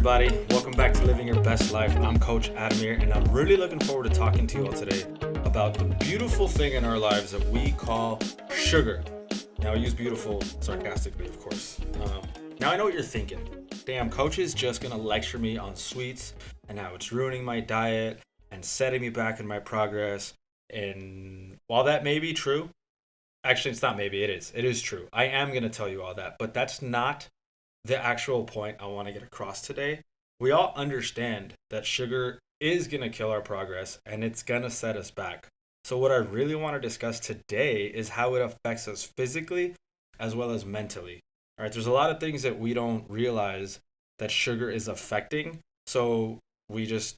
everybody? Welcome back to Living Your Best Life. I'm Coach Adamir, and I'm really looking forward to talking to you all today about the beautiful thing in our lives that we call sugar. Now, I use beautiful sarcastically, of course. Now, I know what you're thinking. Damn, Coach is just going to lecture me on sweets and how it's ruining my diet and setting me back in my progress. And while that may be true, actually, it's not maybe, it is. It is true. I am going to tell you all that, but that's not the actual point I want to get across today. We all understand that sugar is going to kill our progress and it's going to set us back. So, what I really want to discuss today is how it affects us physically as well as mentally. All right, there's a lot of things that we don't realize that sugar is affecting. So, we just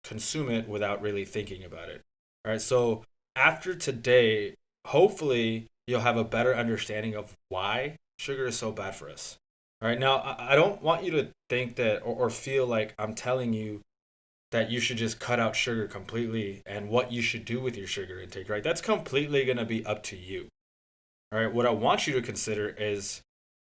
consume it without really thinking about it. All right, so after today, hopefully you'll have a better understanding of why sugar is so bad for us. All right, now I don't want you to think that or feel like I'm telling you that you should just cut out sugar completely and what you should do with your sugar intake, right? That's completely going to be up to you. All right, what I want you to consider is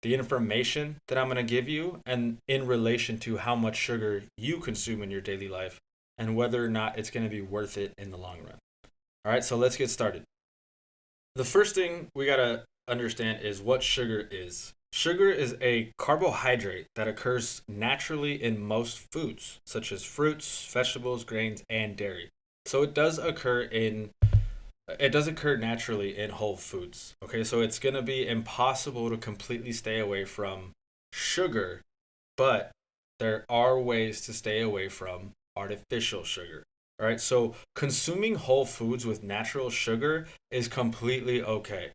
the information that I'm going to give you and in relation to how much sugar you consume in your daily life and whether or not it's going to be worth it in the long run. All right, so let's get started. The first thing we got to understand is what sugar is. Sugar is a carbohydrate that occurs naturally in most foods, such as fruits, vegetables, grains, and dairy. So it does occur naturally in whole foods. Okay, so it's going to be impossible to completely stay away from sugar, but there are ways to stay away from artificial sugar. All right, so consuming whole foods with natural sugar is completely okay.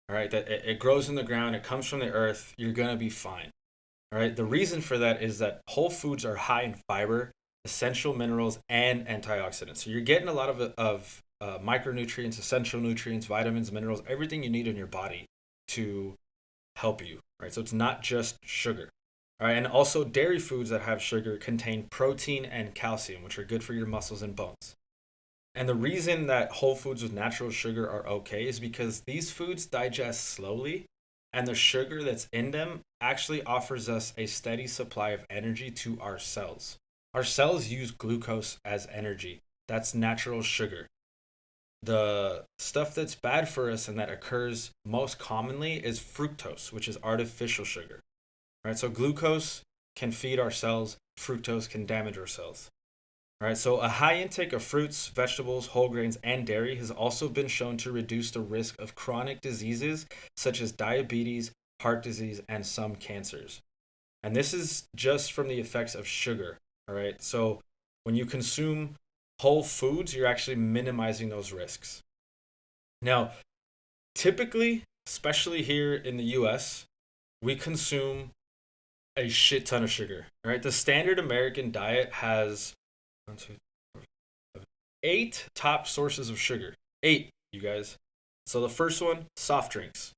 All right, that it grows in the ground, it comes from the earth, you're gonna be fine. All right, the reason for that is that whole foods are high in fiber, essential minerals, and antioxidants. So you're getting a lot of micronutrients, essential nutrients, vitamins, minerals, everything you need in your body to help you. Right, so it's not just sugar. All right, and also dairy foods that have sugar contain protein and calcium, which are good for your muscles and bones. And the reason that whole foods with natural sugar are okay is because these foods digest slowly, and the sugar that's in them actually offers us a steady supply of energy to our cells. Our cells use glucose as energy. That's natural sugar. The stuff that's bad for us and that occurs most commonly is fructose, which is artificial sugar. Right? So glucose can feed our cells, fructose can damage our cells. All right, so a high intake of fruits, vegetables, whole grains, and dairy has also been shown to reduce the risk of chronic diseases such as diabetes, heart disease, and some cancers. And this is just from the effects of sugar. All right, so when you consume whole foods, you're actually minimizing those risks. Now, typically, especially here in the US, we consume a shit ton of sugar. All right, the standard American diet has one, two, four, five, 8 top sources of sugar. 8, you guys. So the first one, soft drinks.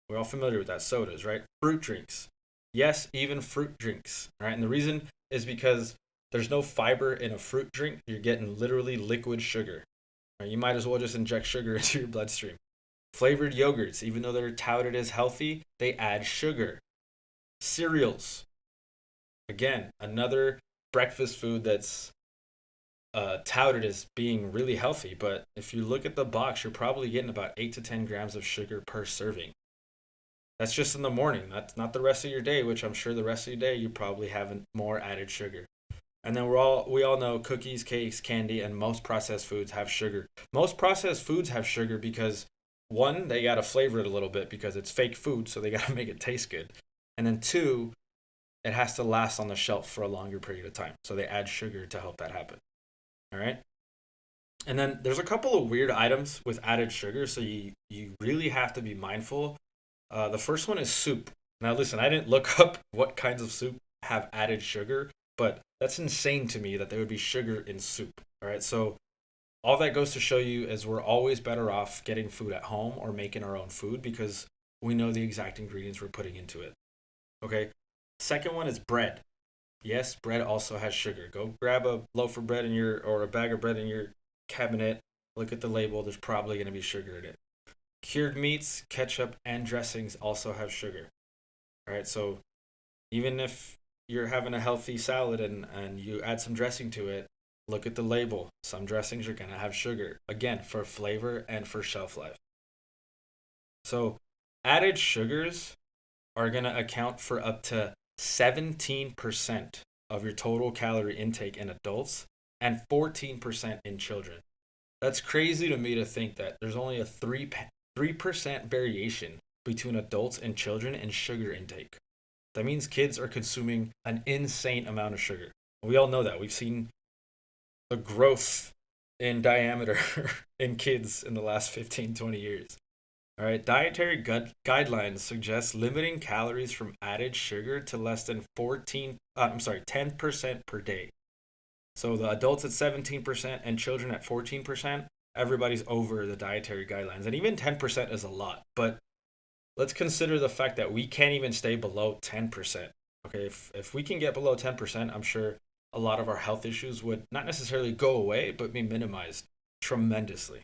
We're all familiar with that. Sodas, right? Fruit drinks. Yes, even fruit drinks. All right, and the reason is because there's no fiber in a fruit drink. You're getting literally liquid sugar. Right, you might as well just inject sugar into your bloodstream. Flavored yogurts, even though they're touted as healthy, they add sugar. Cereals. Again, another breakfast food that's touted as being really healthy, but if you look at the box, you're probably getting about 8 to 10 grams of sugar per serving. That's just in the morning. That's not the rest of your day, which I'm sure the rest of your day you probably have more added sugar. And then we all know cookies, cakes, candy, and most processed foods have sugar. Most processed foods have sugar because one, they gotta flavor it a little bit because it's fake food, so they gotta make it taste good. And then two, it has to last on the shelf for a longer period of time. So they add sugar to help that happen. All right. And then there's a couple of weird items with added sugar, so you really have to be mindful. The first one is soup. Now, listen, I didn't look up what kinds of soup have added sugar, but that's insane to me that there would be sugar in soup. All right. So all that goes to show you is we're always better off getting food at home or making our own food because we know the exact ingredients we're putting into it. Okay. Second one is bread. Yes, bread also has sugar. Go grab a loaf of bread or a bag of bread in your cabinet. Look at the label. There's probably going to be sugar in it. Cured meats, ketchup, and dressings also have sugar. All right, so even if you're having a healthy salad and you add some dressing to it, look at the label. Some dressings are going to have sugar, again, for flavor and for shelf life. So added sugars are going to account for up to 17% of your total calorie intake in adults and 14% in children. That's crazy to me to think that there's only a 3% variation between adults and children in sugar intake. That means kids are consuming an insane amount of sugar. We all know that. We've seen the growth in diameter in kids in the last 15, 20 years. All right, dietary guidelines suggest limiting calories from added sugar to less than 10% per day. So the adults at 17% and children at 14%, everybody's over the dietary guidelines. And even 10% is a lot, but let's consider the fact that we can't even stay below 10%. Okay, if we can get below 10%, I'm sure a lot of our health issues would not necessarily go away, but be minimized tremendously.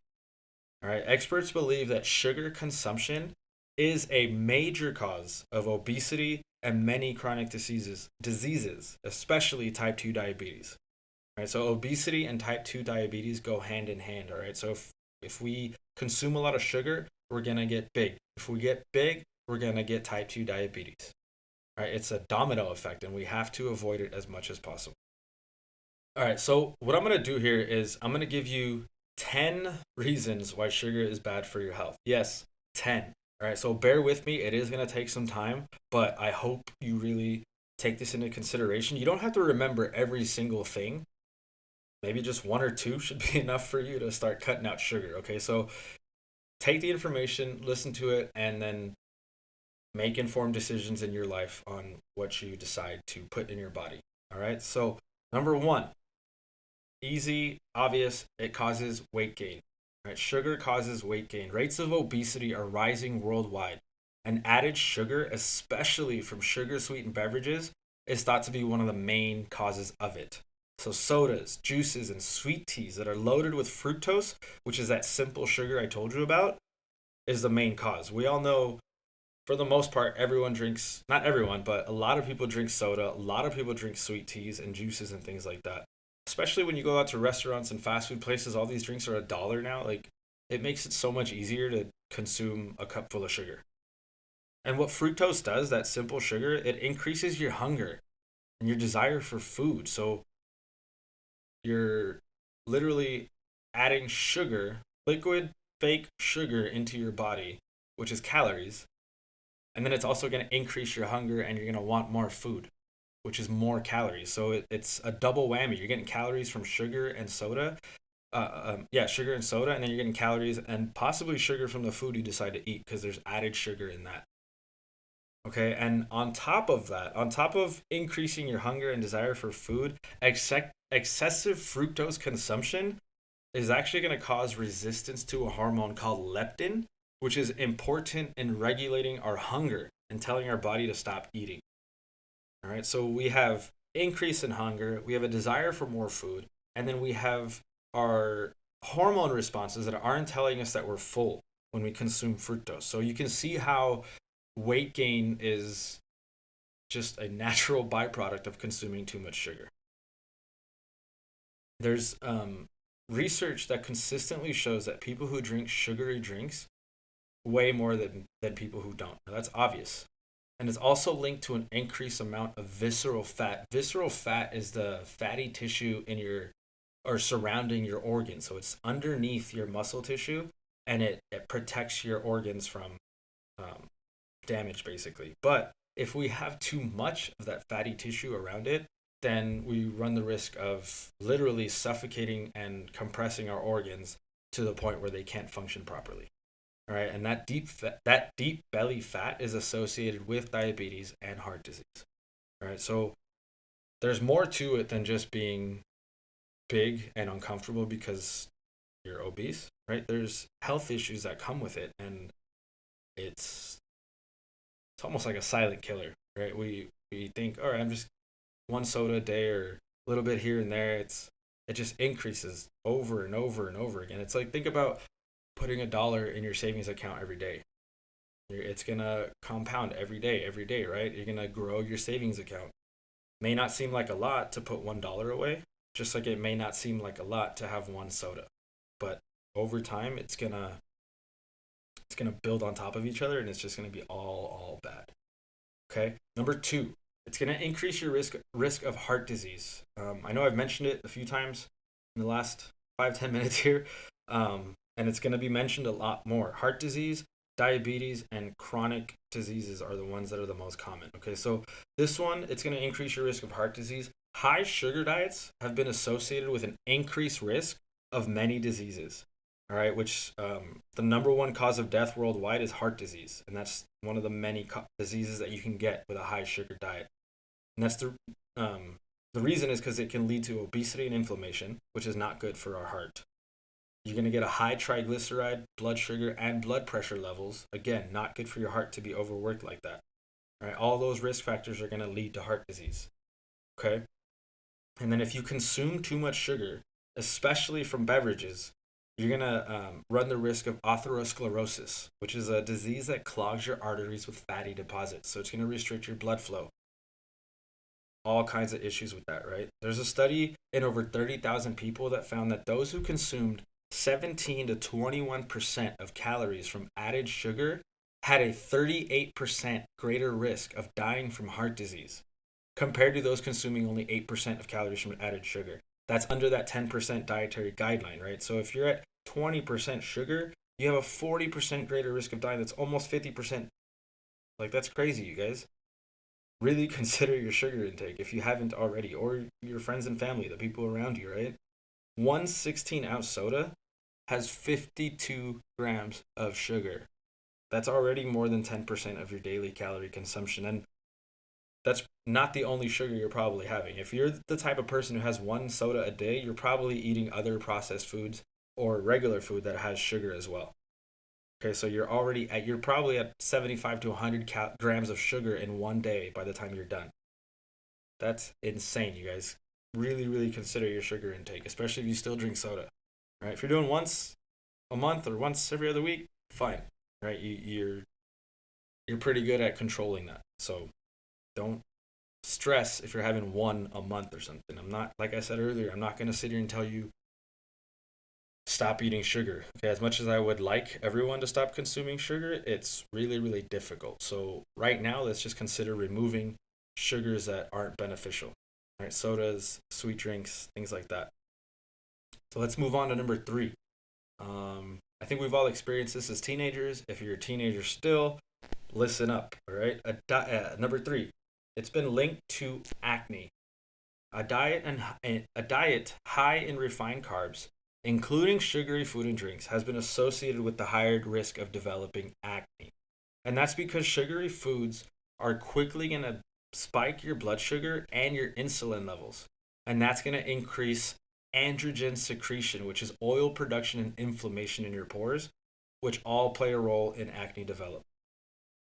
All right, experts believe that sugar consumption is a major cause of obesity and many chronic diseases, especially type 2 diabetes. All right, so obesity and type 2 diabetes go hand in hand. All right, so if we consume a lot of sugar, we're going to get big. If we get big, we're going to get type 2 diabetes. All right, it's a domino effect, and we have to avoid it as much as possible. All right, so what I'm going to do here is I'm going to give you 10 reasons why sugar is bad for your health. Yes, 10. All right, so bear with me. It is going to take some time, but I hope you really take this into consideration. You don't have to remember every single thing. Maybe just one or two should be enough for you to start cutting out sugar. Okay, so take the information, listen to it, and then make informed decisions in your life on what you decide to put in your body. All right, so number one, easy, obvious, it causes weight gain. Right? Sugar causes weight gain. Rates of obesity are rising worldwide, and added sugar, especially from sugar-sweetened beverages, is thought to be one of the main causes of it. So sodas, juices, and sweet teas that are loaded with fructose, which is that simple sugar I told you about, is the main cause. We all know, for the most part, everyone drinks, not everyone, but a lot of people drink soda. A lot of people drink sweet teas and juices and things like that. Especially when you go out to restaurants and fast food places, all these drinks are $1 now. Like, it makes it so much easier to consume a cup full of sugar. And what fructose does, that simple sugar, it increases your hunger and your desire for food. So you're literally adding sugar, liquid fake sugar, into your body, which is calories. And then it's also going to increase your hunger and you're going to want more food, which is more calories. So it's a double whammy. You're getting calories from sugar and soda. Sugar and soda, and then you're getting calories and possibly sugar from the food you decide to eat because there's added sugar in that. Okay, and on top of that, on top of increasing your hunger and desire for food, excessive fructose consumption is actually going to cause resistance to a hormone called leptin, which is important in regulating our hunger and telling our body to stop eating. All right, so we have increase in hunger, we have a desire for more food, and then we have our hormone responses that aren't telling us that we're full when we consume fructose. So you can see how weight gain is just a natural byproduct of consuming too much sugar. There's research that consistently shows that people who drink sugary drinks weigh more than people who don't. Now, that's obvious. And it's also linked to an increased amount of visceral fat. Visceral fat is the fatty tissue in your or surrounding your organs. So it's underneath your muscle tissue, and it protects your organs from damage, basically. But if we have too much of that fatty tissue around it, then we run the risk of literally suffocating and compressing our organs to the point where they can't function properly. All right, and that deep belly fat is associated with diabetes and heart disease. All right, so there's more to it than just being big and uncomfortable because you're obese, right? There's health issues that come with it, and it's almost like a silent killer, right? We think, all right, I'm just one soda a day or a little bit here and there. It just increases over and over and over again. It's like, think about putting $1 in your savings account every day. It's gonna compound every day, right? You're gonna grow your savings account. May not seem like a lot to put $1 away, just like it may not seem like a lot to have one soda. But over time, it's gonna build on top of each other, and it's just gonna be all bad. Okay. Number two, it's gonna increase your risk of heart disease. I know I've mentioned it a few times in the last 5-10 minutes here, and it's gonna be mentioned a lot more. Heart disease, diabetes, and chronic diseases are the ones that are the most common. Okay, so this one, it's gonna increase your risk of heart disease. High sugar diets have been associated with an increased risk of many diseases. All right, which the number one cause of death worldwide is heart disease, and that's one of the many diseases that you can get with a high sugar diet. And that's the reason is because it can lead to obesity and inflammation, which is not good for our heart. You're going to get a high triglyceride, blood sugar, and blood pressure levels. Again, not good for your heart to be overworked like that. All right, all those risk factors are going to lead to heart disease. Okay, and then if you consume too much sugar, especially from beverages, you're going to run the risk of atherosclerosis, which is a disease that clogs your arteries with fatty deposits. So it's going to restrict your blood flow. All kinds of issues with that, right? There's a study in over 30,000 people that found that those who consumed 17 to 21% of calories from added sugar had a 38% greater risk of dying from heart disease compared to those consuming only 8% of calories from added sugar. That's under that 10% dietary guideline, right? So if you're at 20% sugar, you have a 40% greater risk of dying. That's almost 50%. Like, that's crazy, you guys. Really consider your sugar intake if you haven't already, or your friends and family, the people around you, right? One 16-ounce soda has 52 grams of sugar. That's already more than 10% of your daily calorie consumption. And that's not the only sugar you're probably having. If you're the type of person who has one soda a day, you're probably eating other processed foods or regular food that has sugar as well. Okay, so you're probably at 75 to 100 grams of sugar in one day by the time you're done. That's insane, you guys. Really, really consider your sugar intake, especially if you still drink soda. Right? If you're doing once a month or once every other week, fine. Right? You're pretty good at controlling that. So don't stress if you're having one a month or something. I'm not, like I said earlier, I'm not going to sit here and tell you stop eating sugar. Okay, as much as I would like everyone to stop consuming sugar, it's really, really difficult. So right now, let's just consider removing sugars that aren't beneficial. All right, sodas, sweet drinks, things like that. So let's move on to number three. I think we've all experienced this as teenagers. If you're a teenager still, listen up. All right. Number three, it's been linked to acne. A diet high in refined carbs, including sugary food and drinks, has been associated with the higher risk of developing acne. And that's because sugary foods are quickly going to spike your blood sugar and your insulin levels. And that's going to increase androgen secretion, which is oil production and inflammation in your pores, which all play a role in acne development.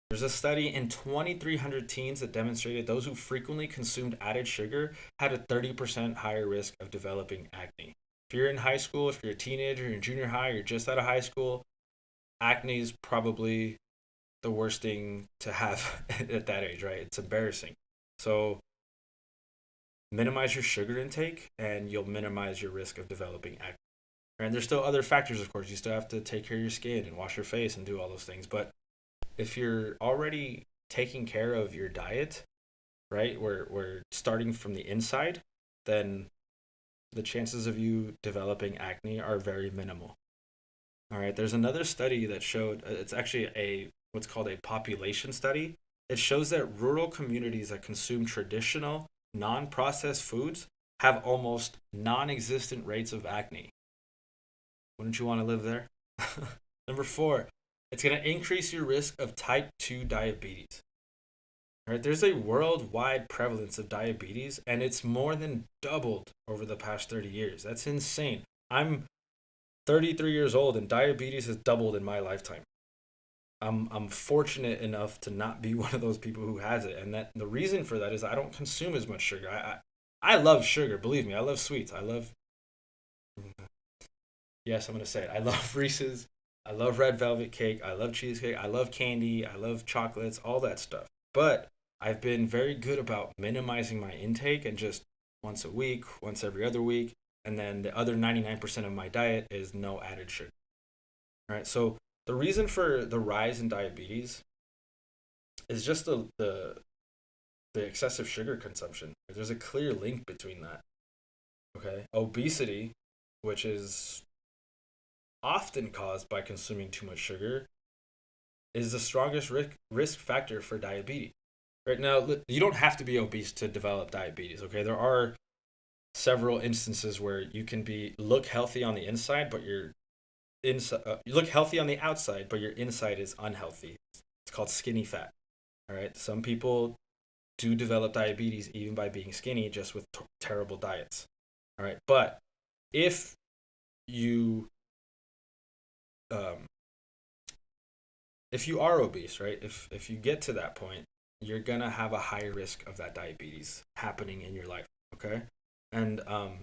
There's a study in 2,300 teens that demonstrated those who frequently consumed added sugar had a 30% higher risk of developing acne. If you're in high school, if you're a teenager, you're in junior high, you're just out of high school, acne is probably the worst thing to have at that age, right? It's embarrassing. So minimize your sugar intake and you'll minimize your risk of developing acne. And there's still other factors, of course. You still have to take care of your skin and wash your face and do all those things. But if you're already taking care of your diet, right, we're starting from the inside, then the chances of you developing acne are very minimal. All right, there's another study that showed, it's actually what's called a population study. It shows that rural communities that consume traditional, non-processed foods have almost non-existent rates of acne. Wouldn't you want to live there? Number four, it's going to increase your risk of type 2 diabetes. All right, there's a worldwide prevalence of diabetes, and it's more than doubled over the past 30 years. That's insane. I'm 33 years old, and diabetes has doubled in my lifetime. I'm fortunate enough to not be one of those people who has it, and that the reason for that is I don't consume as much sugar. I love sugar, believe me. I love sweets. Yes, I'm gonna say it. I love Reese's. I love red velvet cake. I love cheesecake. I love candy. I love chocolates. All that stuff. But I've been very good about minimizing my intake and just once a week, once every other week, and then the other 99% of my diet is no added sugar. All right. So the reason for the rise in diabetes is just the excessive sugar consumption. There's a clear link between that. Okay. Obesity, which is often caused by consuming too much sugar, is the strongest risk factor for diabetes. Right now, you don't have to be obese to develop diabetes. Okay, there are several instances where you can be look healthy on the inside, but you look healthy on the outside, but your inside is unhealthy. It's called skinny fat. All right, some people do develop diabetes even by being skinny, just with terrible diets. All right, but if you um, if you are obese, right? If you get to that point, you're gonna have a higher risk of that diabetes happening in your life. Okay, and I'll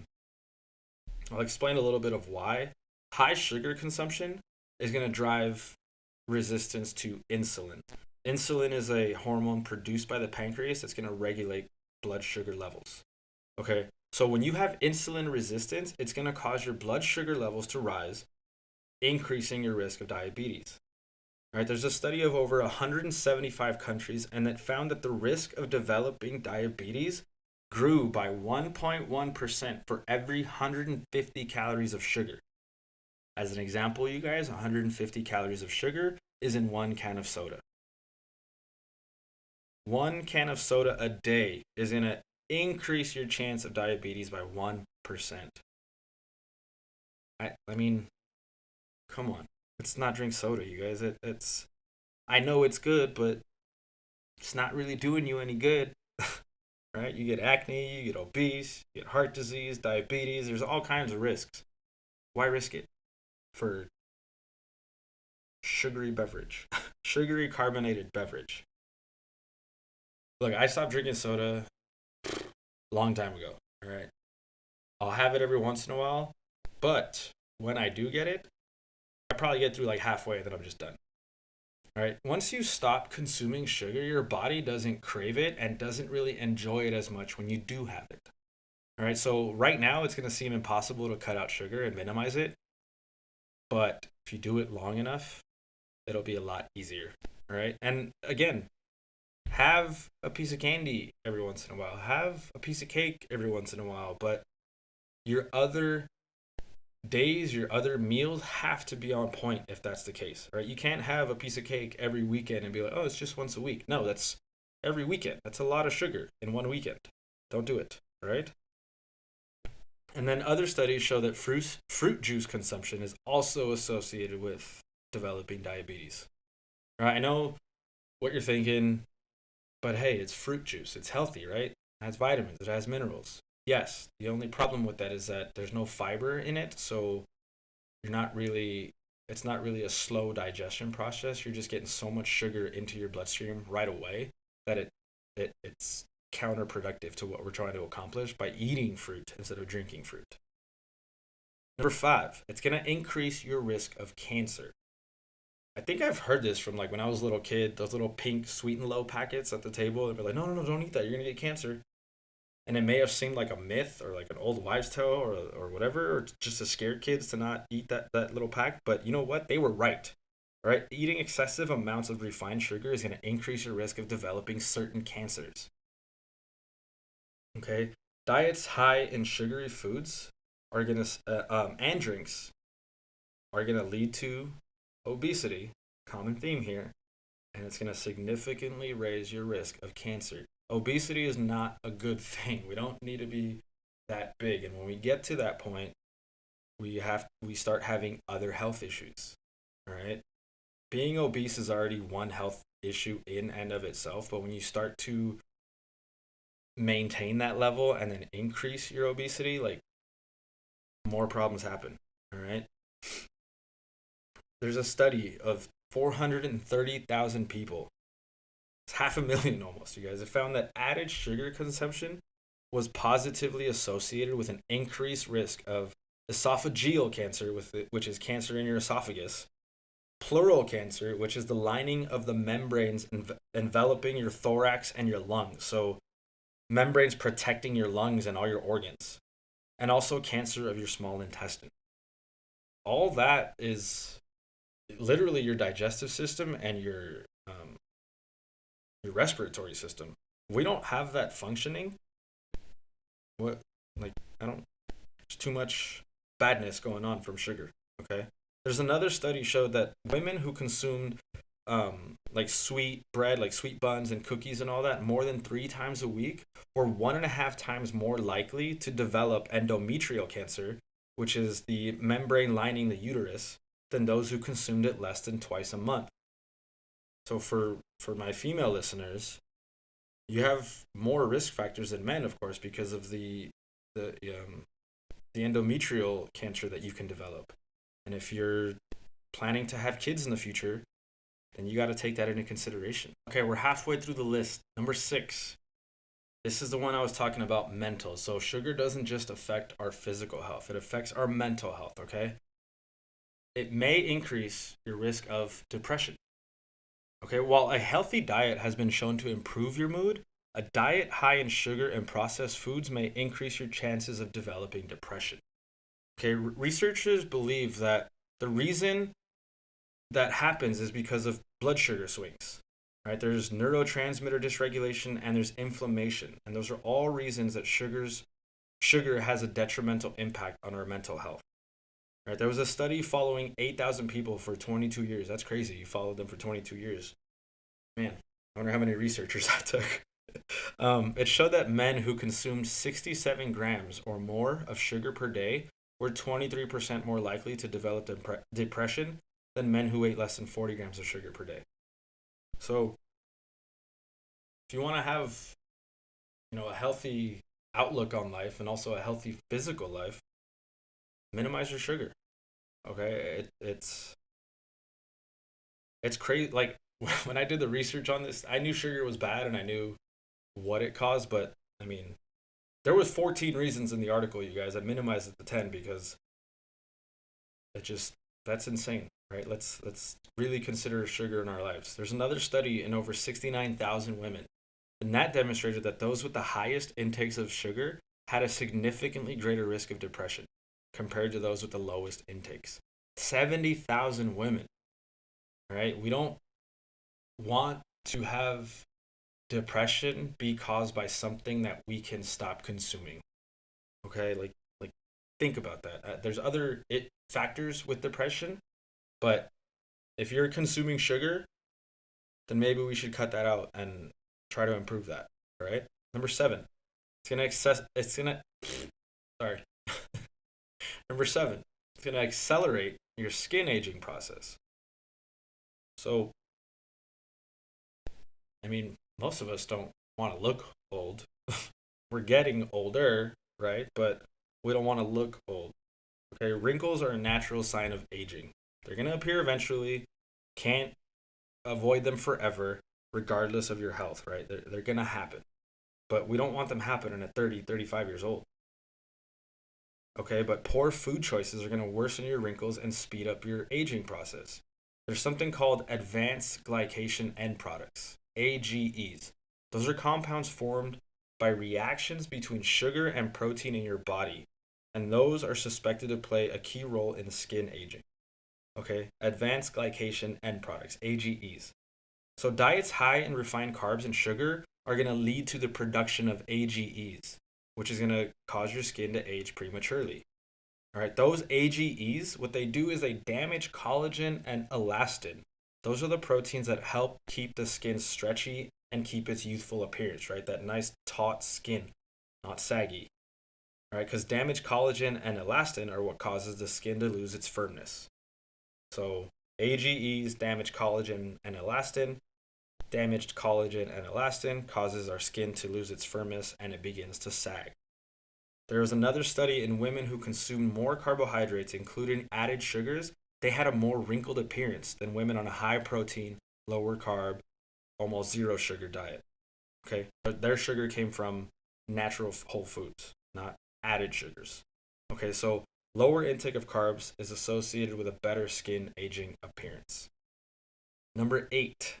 explain a little bit of why. High sugar consumption is gonna drive resistance to insulin. Insulin is a hormone produced by the pancreas that's gonna regulate blood sugar levels. Okay, so when you have insulin resistance, it's gonna cause your blood sugar levels to rise, increasing your risk of diabetes. All right, there's a study of over 175 countries, and that found that the risk of developing diabetes grew by 1.1% for every 150 calories of sugar. As an example, you guys, 150 calories of sugar is in one can of soda. One can of soda a day is going to increase your chance of diabetes by 1%. I mean, come on. Let's not drink soda, you guys. It's I know it's good, but it's not really doing you any good. Right? You get acne, you get obese, you get heart disease, diabetes. There's all kinds of risks. Why risk it for sugary beverage, sugary carbonated beverage? Look, I stopped drinking soda a long time ago. All right, I'll have it every once in a while, but when I do get it, I probably get through like halfway, then I'm just done. All right. Once you stop consuming sugar, your body doesn't crave it and doesn't really enjoy it as much when you do have it. All right. So right now, it's going to seem impossible to cut out sugar and minimize it, but if you do it long enough, it'll be a lot easier. All right. And again, have a piece of candy every once in a while. Have a piece of cake every once in a while, but your other days, your other meals have to be on point if that's the case, right? You can't have a piece of cake every weekend and be like, oh, it's just once a week. No, that's every weekend. That's a lot of sugar in one weekend. Don't do it, right? And then other studies show that fruit juice consumption is also associated with developing diabetes. All right, I know what you're thinking, but hey, it's fruit juice. It's healthy, right? It has vitamins, it has minerals. Yes, the only problem with that is that there's no fiber in it, so it's not really a slow digestion process. You're just getting so much sugar into your bloodstream right away that it's counterproductive to what we're trying to accomplish by eating fruit instead of drinking fruit. Number 5, it's going to increase your risk of cancer. I think I've heard this from like when I was a little kid, those little pink sweet and low packets at the table. They'd be like, no, no, no, don't eat that. You're going to get cancer. And it may have seemed like a myth or like an old wives' tale or whatever, or just to scare kids to not eat that little pack. But you know what? They were right. Right? Eating excessive amounts of refined sugar is going to increase your risk of developing certain cancers. Okay? Diets high in sugary foods are going to, and drinks are going to lead to obesity, common theme here, and it's going to significantly raise your risk of cancer. Obesity is not a good thing. We don't need to be that big, and when we get to that point, we start having other health issues. All right, being obese is already one health issue in and of itself, but when you start to maintain that level and then increase your obesity, like more problems happen. All right, there's a study of 430,000 people. It's 500,000 almost, you guys. It found that added sugar consumption was positively associated with an increased risk of esophageal cancer, which is cancer in your esophagus, pleural cancer, which is the lining of the membranes enveloping your thorax and your lungs. So membranes protecting your lungs and all your organs, and also cancer of your small intestine. All that is literally your digestive system and your respiratory system. If we don't have that functioning, what like I don't there's too much badness going on from sugar. Okay. There's another study showed that women who consumed like sweet bread, like sweet buns and cookies and all that, more than 3 times a week, were 1.5 times more likely to develop endometrial cancer, which is the membrane lining the uterus, than those who consumed it less than twice a month. So for my female listeners, you have more risk factors than men, of course, because of the endometrial cancer that you can develop. And if you're planning to have kids in the future, then you got to take that into consideration. Okay, we're halfway through the list. Number 6. This is the one I was talking about, mental. So sugar doesn't just affect our physical health, it affects our mental health, okay? It may increase your risk of depression. Okay, while a healthy diet has been shown to improve your mood, a diet high in sugar and processed foods may increase your chances of developing depression. Okay, researchers believe that the reason that happens is because of blood sugar swings. Right? There's neurotransmitter dysregulation and there's inflammation, and those are all reasons that sugar has a detrimental impact on our mental health. Right? There was a study following 8,000 people for 22 years. That's crazy. You followed them for 22 years. Man, I wonder how many researchers that took. It showed that men who consumed 67 grams or more of sugar per day were 23% more likely to develop depression than men who ate less than 40 grams of sugar per day. So, if you want to have, a healthy outlook on life and also a healthy physical life, minimize your sugar. Okay, it's crazy. Like when I did the research on this, I knew sugar was bad and I knew what it caused, but I mean, there was 14 reasons in the article, you guys. I minimized it to 10 because that's insane. Right? Let's really consider sugar in our lives. There's another study in over 69,000 women, and that demonstrated that those with the highest intakes of sugar had a significantly greater risk of depression compared to those with the lowest intakes. 70,000 women. Right? We don't want to have depression be caused by something that we can stop consuming. Okay? Like think about that. There's other factors with depression. But if you're consuming sugar, then maybe we should cut that out and try to improve that. All right. Number 7. Sorry. Number 7. It's gonna accelerate your skin aging process. So, I mean, most of us don't want to look old. We're getting older, right? But we don't want to look old. Okay. Wrinkles are a natural sign of aging. They're going to appear eventually. Can't avoid them forever, regardless of your health, right? They're going to happen. But we don't want them happening at 30, 35 years old. Okay, but poor food choices are going to worsen your wrinkles and speed up your aging process. There's something called advanced glycation end products, AGEs. Those are compounds formed by reactions between sugar and protein in your body, and those are suspected to play a key role in skin aging. Okay, advanced glycation end products, AGEs. So diets high in refined carbs and sugar are going to lead to the production of AGEs, which is going to cause your skin to age prematurely. All right, those AGEs, what they do is they damage collagen and elastin. Those are the proteins that help keep the skin stretchy and keep its youthful appearance, right? That nice taut skin, not saggy. All right, because damaged collagen and elastin are what causes the skin to lose its firmness. So AGEs damage collagen and elastin. Damaged collagen and elastin causes our skin to lose its firmness and it begins to sag. There was another study in women who consumed more carbohydrates, including added sugars. They had a more wrinkled appearance than women on a high protein, lower carb, almost zero sugar diet. Okay, but their sugar came from natural whole foods, not added sugars. Okay, so lower intake of carbs is associated with a better skin aging appearance. Number 8.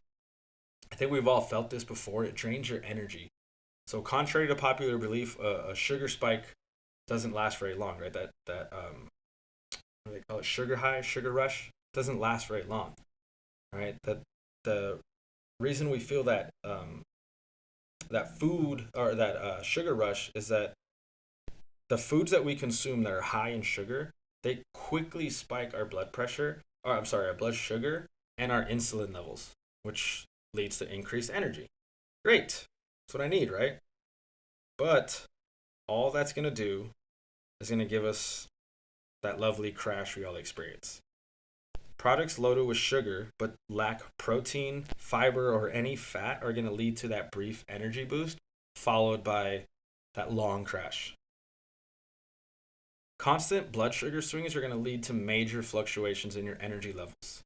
I think we've all felt this before. It drains your energy. So contrary to popular belief, a sugar spike doesn't last very long, right? That what do they call it? Sugar high, sugar rush doesn't last very long, right? That the reason we feel that food or that sugar rush is that the foods that we consume that are high in sugar, they quickly spike our blood pressure, or I'm sorry, our blood sugar and our insulin levels, which leads to increased energy. Great. That's what I need, right? But all that's going to do is going to give us that lovely crash we all experience. Products loaded with sugar but lack protein, fiber, or any fat are going to lead to that brief energy boost, followed by that long crash. Constant blood sugar swings are going to lead to major fluctuations in your energy levels.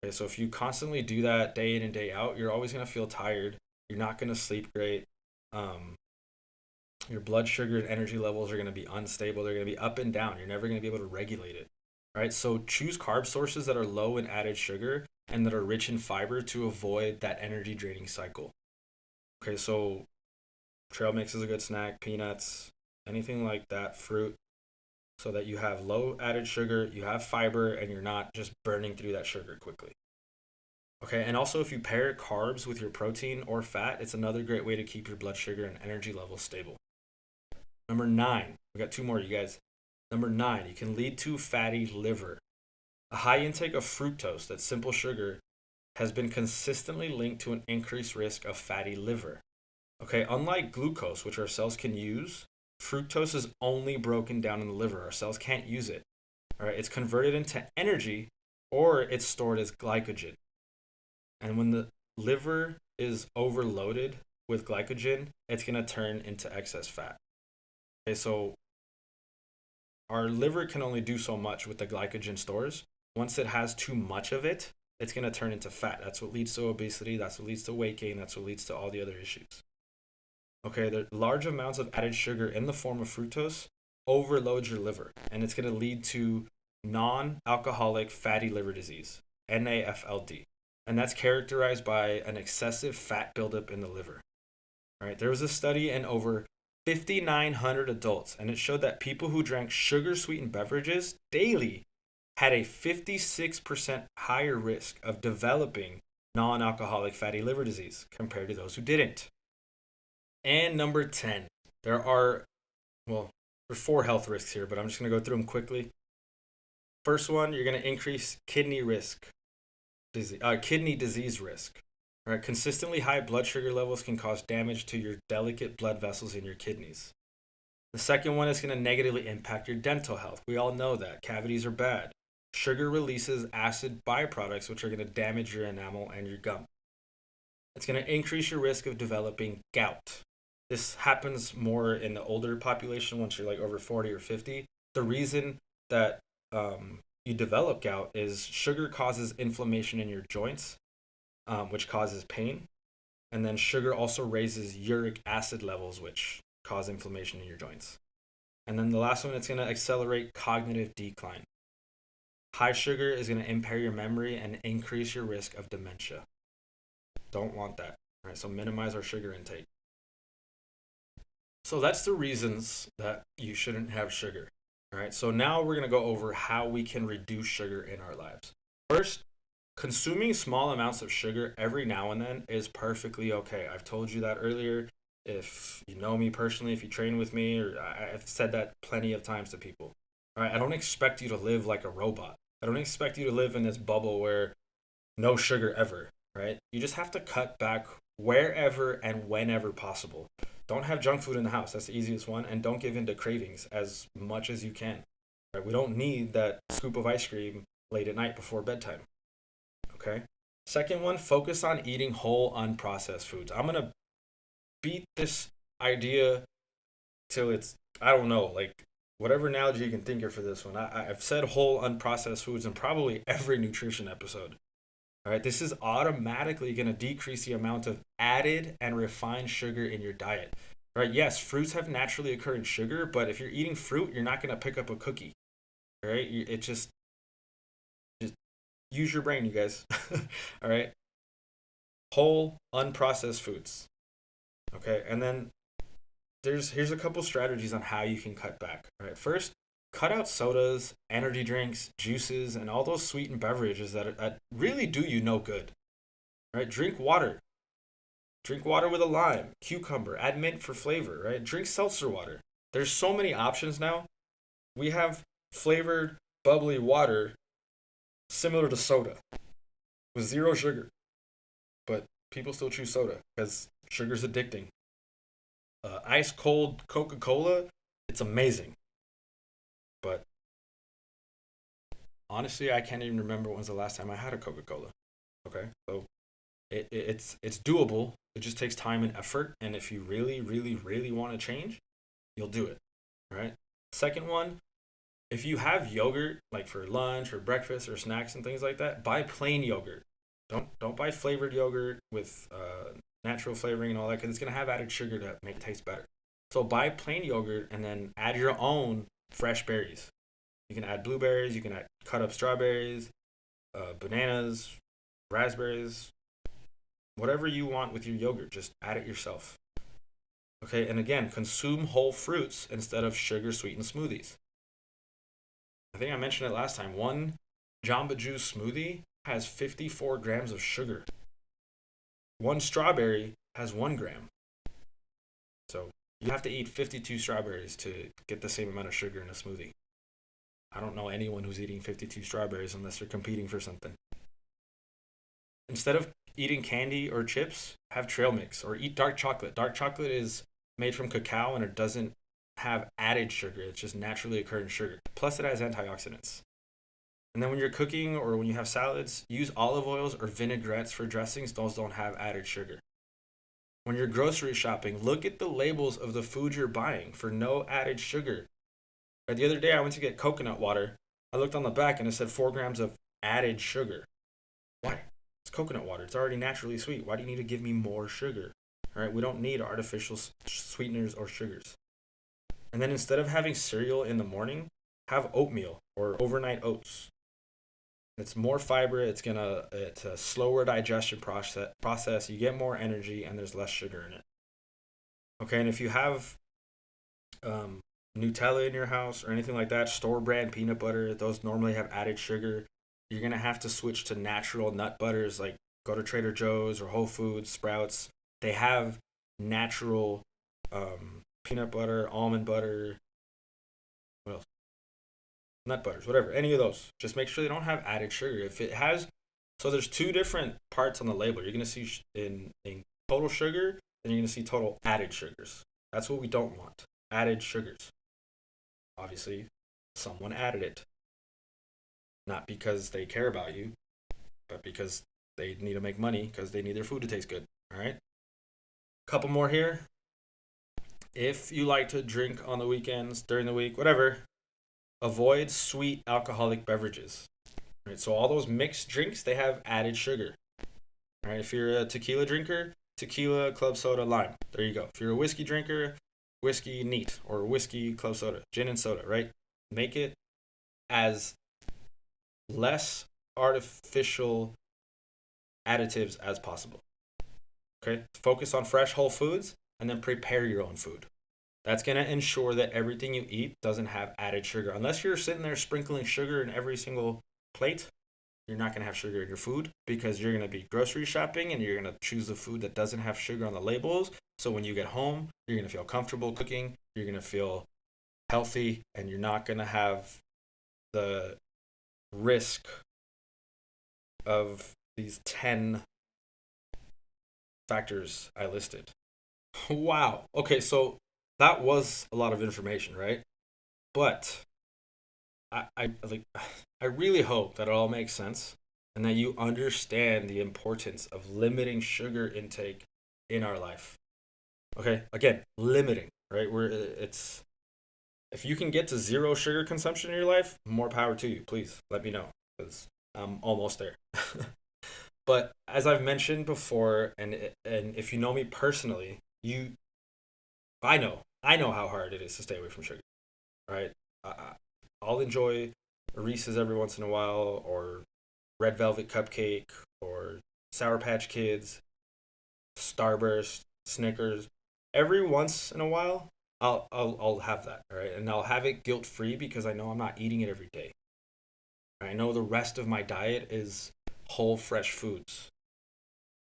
Okay, so if you constantly do that day in and day out, you're always going to feel tired. You're not going to sleep great. Um, your blood sugar and energy levels are going to be unstable. They're going to be up and down. You're never going to be able to regulate it. Right? So choose carb sources that are low in added sugar and that are rich in fiber to avoid that energy draining cycle. Okay, so trail mix is a good snack, peanuts, anything like that, fruit, so that you have low added sugar, you have fiber, and you're not just burning through that sugar quickly. Okay, and also if you pair carbs with your protein or fat, it's another great way to keep your blood sugar and energy levels stable. Number 9, we got 2 more, you guys. Number 9, it can lead to fatty liver. A high intake of fructose, that's simple sugar, has been consistently linked to an increased risk of fatty liver. Okay, unlike glucose, which our cells can use, fructose is only broken down in the liver. Our cells can't use it. All right, it's converted into energy or it's stored as glycogen. And when the liver is overloaded with glycogen, it's going to turn into excess fat. Okay, so our liver can only do so much with the glycogen stores. Once it has too much of it, it's going to turn into fat. That's what leads to obesity. That's what leads to weight gain. That's what leads to all the other issues. Okay, the large amounts of added sugar in the form of fructose overloads your liver, and it's going to lead to non-alcoholic fatty liver disease, NAFLD. And that's characterized by an excessive fat buildup in the liver. All right, there was a study in over 5,900 adults, and it showed that people who drank sugar-sweetened beverages daily had a 56% higher risk of developing non-alcoholic fatty liver disease compared to those who didn't. And number 10, there are 4 health risks here, but I'm just going to go through them quickly. First one, you're going to increase kidney disease risk. All right, consistently high blood sugar levels can cause damage to your delicate blood vessels in your kidneys. The second one is going to negatively impact your dental health. We all know that cavities are bad. Sugar releases acid byproducts, which are going to damage your enamel and your gum. It's going to increase your risk of developing gout. This happens more in the older population once you're like over 40 or 50. The reason that you develop gout is sugar causes inflammation in your joints, which causes pain. And then sugar also raises uric acid levels, which cause inflammation in your joints. And then the last one, it's going to accelerate cognitive decline. High sugar is going to impair your memory and increase your risk of dementia. Don't want that. All right, so minimize our sugar intake. So that's the reasons that you shouldn't have sugar. All right, so now we're going to go over how we can reduce sugar in our lives. First, consuming small amounts of sugar every now and then is perfectly okay. I've told you that earlier. If you know me personally, if you train with me, or I've said that plenty of times to people. All right, I don't expect you to live like a robot. I don't expect you to live in this bubble where no sugar ever, right? You just have to cut back wherever and whenever possible. Don't have junk food in the house. That's the easiest one. And don't give in to cravings as much as you can. Right? We don't need that scoop of ice cream late at night before bedtime. Okay? Second one, focus on eating whole, unprocessed foods. I'm going to beat this idea till it's, I don't know, like whatever analogy you can think of for this one. I've said whole, unprocessed foods in probably every nutrition episode. All right, this is automatically going to decrease the amount of added and refined sugar in your diet. Right? Yes, fruits have naturally occurring sugar, but if you're eating fruit, you're not going to pick up a cookie. Right? It just Use your brain, you guys. All right. Whole, unprocessed foods. Okay. And then here's a couple strategies on how you can cut back. All right. First, cut out sodas, energy drinks, juices, and all those sweetened beverages that really do you no good. Right? Drink water. Drink water with a lime, cucumber, add mint for flavor, right? Drink seltzer water. There's so many options now. We have flavored, bubbly water similar to soda with zero sugar, but people still choose soda because sugar's addicting. Ice cold Coca Cola, it's amazing, but honestly, I can't even remember when was the last time I had a Coca Cola. Okay, so it's doable. It just takes time and effort, and if you really, really, really want to change, you'll do it. Right. Second one, if you have yogurt like for lunch or breakfast or snacks and things like that, buy plain yogurt. Don't buy flavored yogurt with natural flavoring and all that because it's gonna have added sugar to make it taste better. So buy plain yogurt and then add your own fresh berries. You can add blueberries. You can add cut up strawberries, bananas, raspberries, whatever you want with your yogurt. Just add it yourself. Okay, and again, consume whole fruits instead of sugar sweetened smoothies. I think I mentioned it last time. One Jamba Juice smoothie has 54 grams of sugar. One strawberry has 1 gram. So you have to eat 52 strawberries to get the same amount of sugar in a smoothie. I don't know anyone who's eating 52 strawberries unless they're competing for something. Instead of eating candy or chips, have trail mix or eat dark chocolate. Dark chocolate is made from cacao and it doesn't have added sugar. It's just naturally occurring sugar. Plus, it has antioxidants. And then when you're cooking or when you have salads, use olive oils or vinaigrettes for dressings. Those don't have added sugar. When you're grocery shopping, look at the labels of the food you're buying for no added sugar. The other day, I went to get coconut water. I looked on the back and it said 4 grams of added sugar. Why? It's coconut water. It's already naturally sweet. Why do you need to give me more sugar? All right, we don't need artificial sweeteners or sugars. And then instead of having cereal in the morning, have oatmeal or overnight oats. It's more fiber. It's a slower digestion process. You get more energy and there's less sugar in it. Okay, and if you have Nutella in your house or anything like that, store brand peanut butter, those normally have added sugar. You're gonna have to switch to natural nut butters, like go to Trader Joe's or Whole Foods, Sprouts. They have natural peanut butter, almond butter, what else? Nut butters, whatever, any of those. Just make sure they don't have added sugar. If it has, so there's two different parts on the label. You're gonna see in total sugar, and you're gonna see total added sugars. That's what we don't want. Added sugars. Obviously, someone added it. Not because they care about you, but because they need to make money because they need their food to taste good. All right. Couple more here. If you like to drink on the weekends, during the week, whatever, avoid sweet alcoholic beverages. Right. So all those mixed drinks, they have added sugar. All right. If you're a tequila drinker, tequila, club soda, lime. There you go. If you're a whiskey drinker, whiskey neat or whiskey, club soda, gin and soda. Right. Make it as less artificial additives as possible. Okay, focus on fresh whole foods and then prepare your own food. That's going to ensure that everything you eat doesn't have added sugar. Unless you're sitting there sprinkling sugar in every single plate, you're not going to have sugar in your food because you're going to be grocery shopping and you're going to choose the food that doesn't have sugar on the labels. So when you get home, you're going to feel comfortable cooking, you're going to feel healthy, and you're not going to have the risk of these 10 factors I listed. Wow. Okay, so that was a lot of information, right? But I really hope that it all makes sense and that you understand the importance of limiting sugar intake in our life. Okay, again, limiting, right? Where it's if you can get to zero sugar consumption in your life, more power to you. Please let me know because I'm almost there. But as I've mentioned before, and if you know me personally, I know how hard it is to stay away from sugar. Right? I'll enjoy Reese's every once in a while, or Red Velvet Cupcake or Sour Patch Kids, Starburst, Snickers. Every once in a while, I'll have that, all right? And I'll have it guilt free because I know I'm not eating it every day. I know the rest of my diet is whole fresh foods.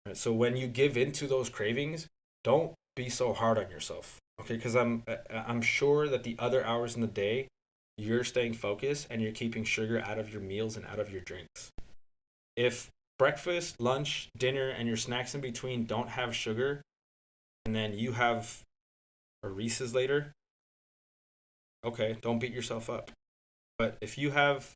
Right? So when you give into those cravings, don't be so hard on yourself, okay? Because I'm sure that the other hours in the day, you're staying focused and you're keeping sugar out of your meals and out of your drinks. If breakfast, lunch, dinner, and your snacks in between don't have sugar, and then you have a Reese's later, okay, don't beat yourself up. But if you have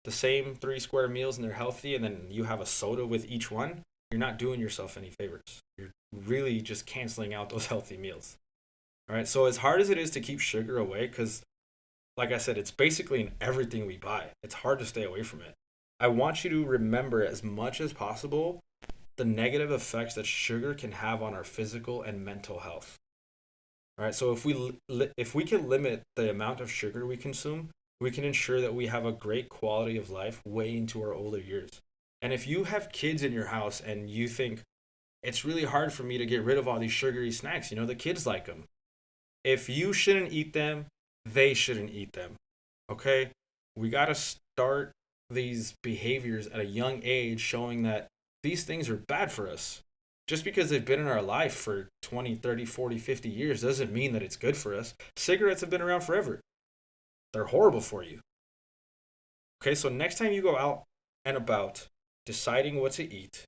the same 3 square meals and they're healthy, and then you have a soda with each one, you're not doing yourself any favors. You're really just canceling out those healthy meals. All right. So as hard as it is to keep sugar away, because like I said, it's basically in everything we buy. It's hard to stay away from it. I want you to remember as much as possible the negative effects that sugar can have on our physical and mental health. All right. So if we can limit the amount of sugar we consume, we can ensure that we have a great quality of life way into our older years. And if you have kids in your house and you think it's really hard for me to get rid of all these sugary snacks, the kids like them. If you shouldn't eat them, they shouldn't eat them. Okay? We got to start these behaviors at a young age showing that these things are bad for us. Just because they've been in our life for 20, 30, 40, 50 years doesn't mean that it's good for us. Cigarettes have been around forever. They're horrible for you. Okay, so next time you go out and about deciding what to eat,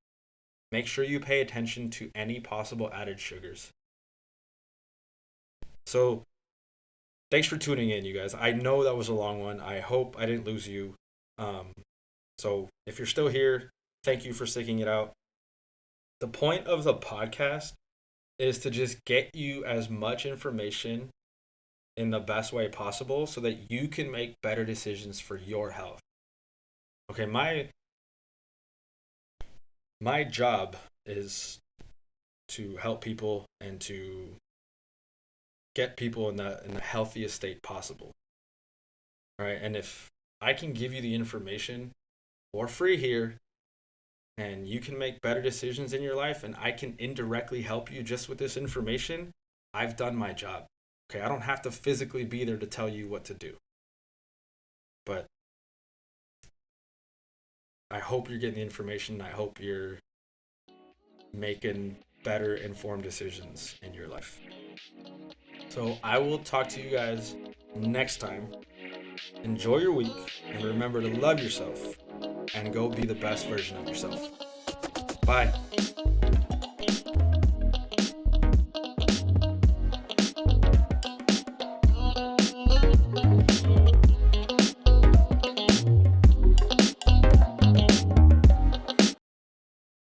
make sure you pay attention to any possible added sugars. So, thanks for tuning in, you guys. I know that was a long one. I hope I didn't lose you. So, if you're still here, thank you for sticking it out. The point of the podcast is to just get you as much information in the best way possible so that you can make better decisions for your health. Okay, my job is to help people and to get people in the healthiest state possible. All right, and if I can give you the information for free here and you can make better decisions in your life and I can indirectly help you just with this information, I've done my job. Okay, I don't have to physically be there to tell you what to do. But I hope you're getting the information. I hope you're making better informed decisions in your life. So I will talk to you guys next time. Enjoy your week and remember to love yourself and go be the best version of yourself. Bye.